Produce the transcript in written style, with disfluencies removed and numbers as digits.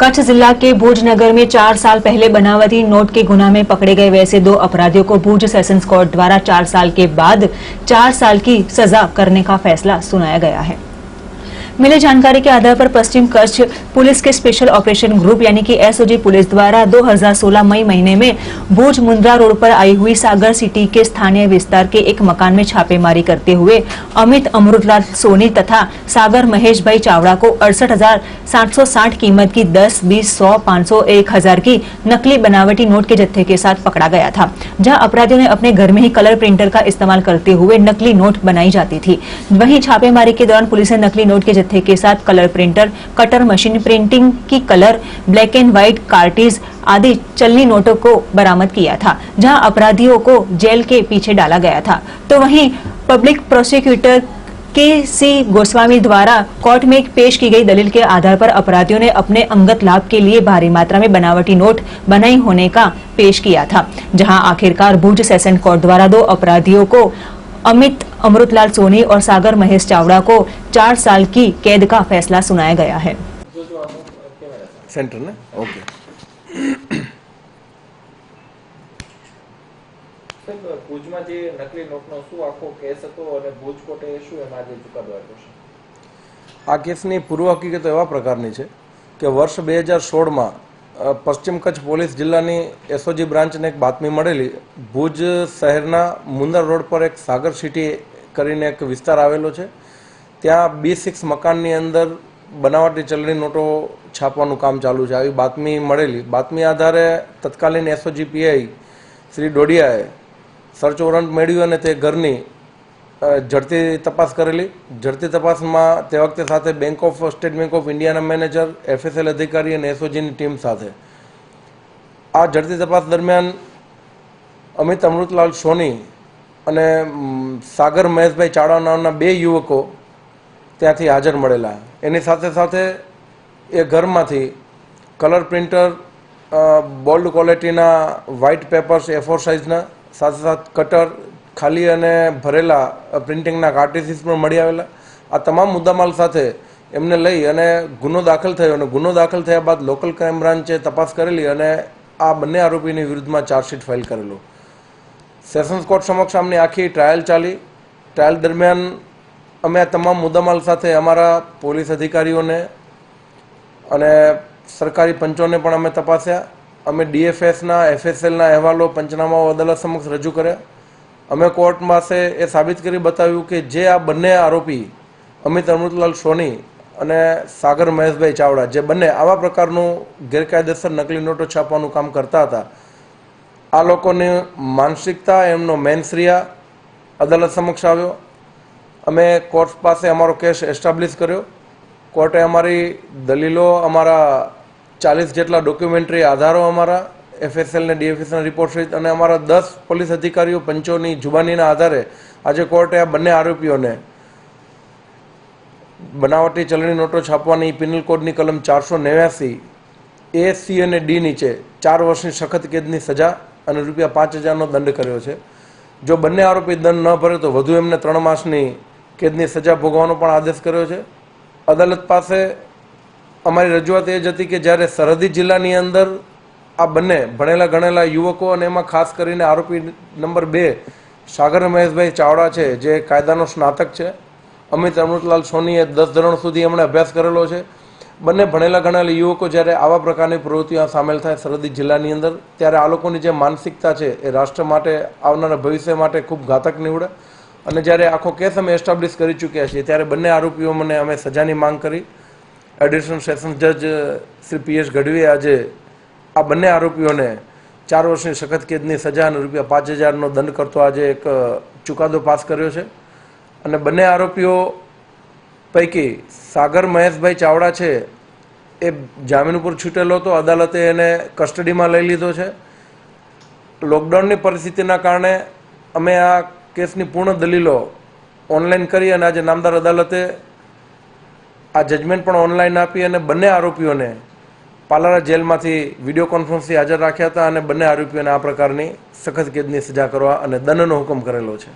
कच्छ जिला के भुज नगर में 4 साल पहले बनावटी नोट के गुनाह में पकड़े गए वैसे 2 अपराधियों को भुज सेशंस कोर्ट द्वारा 4 साल के बाद 4 साल की सजा करने का फैसला सुनाया गया है। मिली जानकारी के आधार पर पश्चिम कच्छ पुलिस के स्पेशल ऑपरेशन ग्रुप यानी कि एसओजी पुलिस द्वारा 2016 मई महीने में भुज मुंद्रा रोड पर आई हुई सागर सिटी के स्थानीय विस्तार के एक मकान में छापेमारी करते हुए अमित अमृतलाल सोनी तथा सागर महेश भाई चावड़ा को 68,760 कीमत की 10, 20, 100, 500, 1000 की नकली बनावटी नोट के जत्थे के साथ पकड़ा गया था, जहां अपराधियों ने अपने घर में ही कलर प्रिंटर का इस्तेमाल करते हुए नकली नोट बनाई जाती थी। वहीं छापेमारी के दौरान पुलिस ने नकली नोट के जत्थे के साथ colour printer, cutter machine, printing की colour, black and white cartridge आदि चलनी नोटों को बरामद किया था, जहां अपराधियों को जेल के पीछे डाला गया था। तो वहीं पब्लिक प्रोसिक्यूटर के.सी. गोस्वामी द्वारा कोर्ट में पेश की गई दलील के आधार पर अपराधियों ने अपने अंगत लाभ के लिए भारी मात्रा में बनावटी नोट बनाई होने का पेश किया था, जहां आखिरकार भुज सेशन कोर्ट द्वारा 2 अपराधियों को अमित अमृतलाल सोनी और सागर महेश चावड़ा को 4 साल की कैद का फैसला सुनाया गया है। सेंटर ने ओके ભુજમાં જે નકલી નોટનો શું આખો કેસ હતો અને ભુજ કોર્ટે શું એમાં આજે ચુકાદો આપ્યો છે? આ કેસની પૂર્વ હકીકતો એવા પ્રકારની છે કે વર્ષ 2016માં પશ્ચિમ કચ્છ પોલીસ જિલ્લાની એસઓજી બ્રાન્ચને એક બાતમી મળેલી, ભુજ શહેરના મુંદ્રા રોડ પર એક સાગર સિટી કરીને એક વિસ્તાર આવેલો છે, ત્યાં B6 મકાનની અંદર બનાવટી ચલણી નોટો છાપવાનું કામ ચાલુ છે, આવી બાતમી મળેલી। બાતમી આધારે તત્કાલીન એસઓજી પીઆઈ શ્રી ડોડિયાએ સર્ચ વોરંટ મેળવ્યું અને તે ઘરની ઝડપી તપાસ કરેલી। ઝડપી તપાસમાં તે વખતે સાથે સ્ટેટ બેંક ઓફ ઇન્ડિયાના મેનેજર, એફએસએલ અધિકારી અને એસઓજીની ટીમ સાથે આ ઝડપી તપાસ દરમિયાન અમિત અમૃતલાલ સોની અને સાગર મહેશભાઈ ચાવડા નામના 2 યુવકો ત્યાંથી હાજર મળેલા। એની સાથે સાથે એ ઘરમાંથી કલર પ્રિન્ટર, બોલ્ડ ક્વોલિટીના વ્હાઇટ પેપર્સ A4 સાઇઝના, સાથે સાથે કટર, ખાલી અને ભરેલા પ્રિન્ટિંગના કાર્ટ્રીજીસ પણ મળી આવેલા। આ તમામ મુદ્દામાલ સાથે એમને લઈ અને ગુનો દાખલ થયો અને ગુનો દાખલ થયા બાદ લોકલ ક્રાઇમ બ્રાન્ચે તપાસ કરેલી અને આ બંને આરોપીની વિરુદ્ધમાં ચાર્જશીટ ફાઇલ કરેલો। સેશન્સ કોર્ટ સમક્ષ આમની આખી ટ્રાયલ ચાલી। ટ્રાયલ દરમિયાન અમે આ તમામ મુદ્દામાલ સાથે અમારા પોલીસ અધિકારીઓને અને સરકારી પંચોને પણ અમે તપાસ્યા। અમે DFSના, FSLના અહેવાલો, પંચનામાઓ અદાલત સમક્ષ રજૂ કર્યા। અમે કોર્ટ પાસે એ સાબિત કરી બતાવ્યું કે જે આ બંને આરોપી અમિત અમૃતલાલ સોની અને સાગર મહેશભાઈ ચાવડા, જે બંને આવા પ્રકારનું ગેરકાયદેસર નકલી નોટો છાપવાનું કામ કરતા હતા, આ લોકોની માનસિકતા, એમનો મેનશ્રિયા અદાલત સમક્ષ આવ્યો। અમે કોર્ટ પાસે અમારો કેસ એસ્ટાબ્લિશ કર્યો। કોર્ટે અમારી દલીલો, અમારા 40 જેટલા ડોક્યુમેન્ટરી આધારો, અમારા FSL ને DFSના રિપોર્ટ સહિત અને અમારા 10 પોલીસ અધિકારીઓ પંચોની જુબાનીના આધારે આજે કોર્ટે આ બંને આરોપીઓને બનાવટી ચલણી નોટો છાપવાની પિનલ કોડની કલમ 489 A, C અને D નીચે 4 વર્ષની સખત કેદની સજા અને ₹5,000નો દંડ કર્યો છે। જો બંને આરોપી દંડ ન ભરે તો વધુ એમને 3 માસની કેદની સજા ભોગવવાનો પણ આદેશ કર્યો છે। અદાલત પાસે અમારી રજૂઆત એ જ હતી કે જ્યારે સરહદી જિલ્લાની અંદર આ બંને ભણેલા ગણેલા યુવકો અને એમાં ખાસ કરીને આરોપી નંબર 2 સાગર મહેશભાઈ ચાવડા છે, જે કાયદાનો સ્નાતક છે, અમિત અમૃતલાલ સોનીએ 10 ધોરણ સુધી એમણે અભ્યાસ કરેલો છે, બંને ભણેલા ગણેલા યુવકો જ્યારે આવા પ્રકારની પ્રવૃત્તિઓમાં સામેલ થાય સરહદી જિલ્લાની અંદર, ત્યારે આ લોકોની જે માનસિકતા છે એ રાષ્ટ્ર માટે, આવનારા ભવિષ્ય માટે ખૂબ ઘાતક નીવડે। અને જ્યારે આખો કેસ અમે એસ્ટાબ્લિશ કરી ચૂક્યા છીએ ત્યારે બંને આરોપીઓ મને અમે સજાની માંગ કરી। એડિશનલ સેશન્સ જજ શ્રી PS ગઢવીએ આજે આ બંને આરોપીઓને 4 વર્ષની સખત કેદની સજા અને ₹5,000નો દંડ કરતો આજે એક ચુકાદો પાસ કર્યો છે। અને બંને આરોપીઓ પૈકી સાગર મહેશભાઈ ચાવડા છે એ જામીન ઉપર છૂટેલો હતો, અદાલતે એને કસ્ટડીમાં લઈ લીધો છે। લોકડાઉનની પરિસ્થિતિના કારણે અમે આ કેસની પૂર્ણ દલીલો ઓનલાઈન કરી અને આજે નામદાર અદાલતે આ જજમેન્ટ પણ ઓનલાઈન આપી અને બંને આરોપીઓને પાલારા જેલમાંથી વિડીયો કોન્ફરન્સથી હાજર રાખ્યા હતા અને બંને આરોપીઓને આ પ્રકારની સખત કેદની સજા કરવા અને દંડનો હુકમ કરેલો છે।